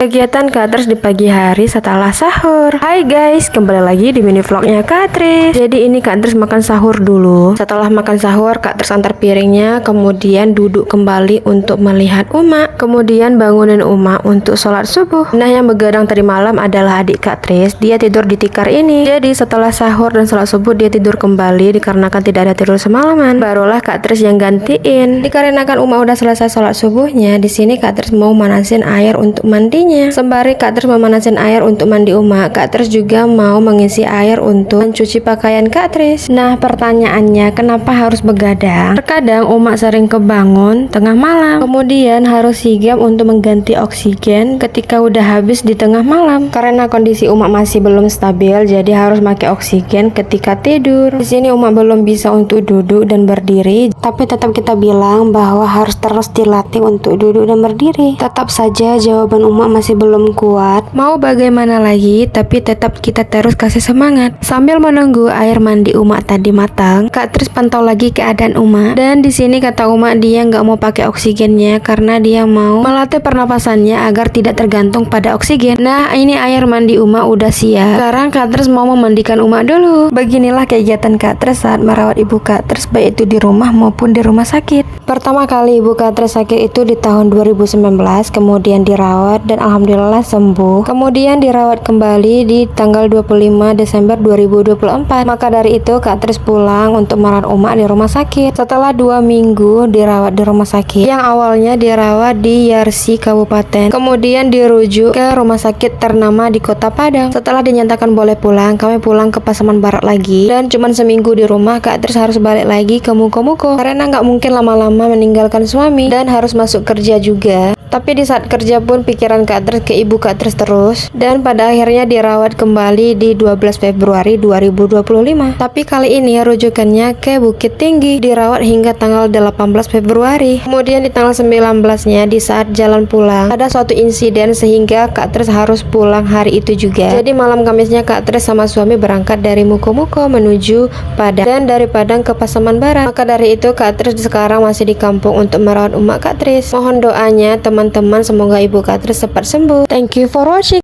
Kegiatan Kak Tris di pagi hari setelah sahur. Hai guys, kembali lagi di mini vlognya Kak Tris. Jadi ini Kak Tris makan sahur dulu. Setelah makan sahur, Kak Tris antar piringnya, kemudian duduk kembali untuk melihat Uma. Kemudian bangunin Uma untuk sholat subuh. Nah, yang begadang tadi malam adalah adik Kak Tris. Dia tidur di tikar ini. Jadi setelah sahur dan sholat subuh dia tidur kembali dikarenakan tidak ada tidur semalaman. Barulah Kak Tris yang gantiin. Dikarenakan Uma udah selesai sholat subuhnya, di sini Kak Tris mau manasin air untuk mandinya. Sembari Kak Tris memanasin air untuk mandi Uma, Kak Tris juga mau mengisi air untuk mencuci pakaian Kak Tris. Nah, pertanyaannya kenapa harus begadang? Terkadang Uma sering kebangun tengah malam, kemudian harus sigap untuk mengganti oksigen ketika udah habis di tengah malam. Karena kondisi Uma masih belum stabil, jadi harus pakai oksigen ketika tidur. Di sini Uma belum bisa untuk duduk dan berdiri, tapi tetap kita bilang bahwa harus terus dilatih untuk duduk dan berdiri. Tetap saja jawaban Uma masih belum kuat. Mau bagaimana lagi, tapi tetap kita terus kasih semangat. Sambil menunggu air mandi Uma tadi matang, Kak Tris pantau lagi keadaan Uma. Dan di sini kata Uma dia nggak mau pakai oksigennya karena dia mau melatih pernapasannya agar tidak tergantung pada oksigen. Nah, ini air mandi Uma udah siap. Sekarang Kak Tris mau memandikan Uma dulu. Beginilah kegiatan Kak Tris saat merawat ibu Kak Tris, baik itu di rumah maupun di rumah sakit. Pertama kali ibu Kak Tris sakit itu di tahun 2019, kemudian dirawat dan alhamdulillah sembuh. Kemudian dirawat kembali di tanggal 25 Desember 2024. Maka dari itu Kak Tris pulang untuk merawat Uma di rumah sakit. Setelah 2 minggu dirawat di rumah sakit, yang awalnya dirawat di Yarsi Kabupaten, kemudian dirujuk ke rumah sakit ternama di Kota Padang. Setelah dinyatakan boleh pulang, kami pulang ke Pasaman Barat lagi. Dan cuman seminggu di rumah, Kak Tris harus balik lagi ke Muko-Muko karena nggak mungkin lama-lama meninggalkan suami dan harus masuk kerja juga. Tapi di saat kerja pun pikiran Kak Tris ke ibu Kak Tris terus, dan pada akhirnya dirawat kembali di 12 Februari 2025. Tapi kali ini rujukannya ke Bukit Tinggi, dirawat hingga tanggal 18 Februari. Kemudian di tanggal 19-nya di saat jalan pulang ada suatu insiden sehingga Kak Tris harus pulang hari itu juga. Jadi malam Kamisnya Kak Tris sama suami berangkat dari Muko-Muko menuju Padang, dan dari Padang ke Pasaman Barat. Maka dari itu Kak Tris sekarang masih di kampung untuk merawat Uma Kak Tris. Mohon doanya teman-teman, semoga ibu Kak Tris cepat sembuh. Thank you for watching.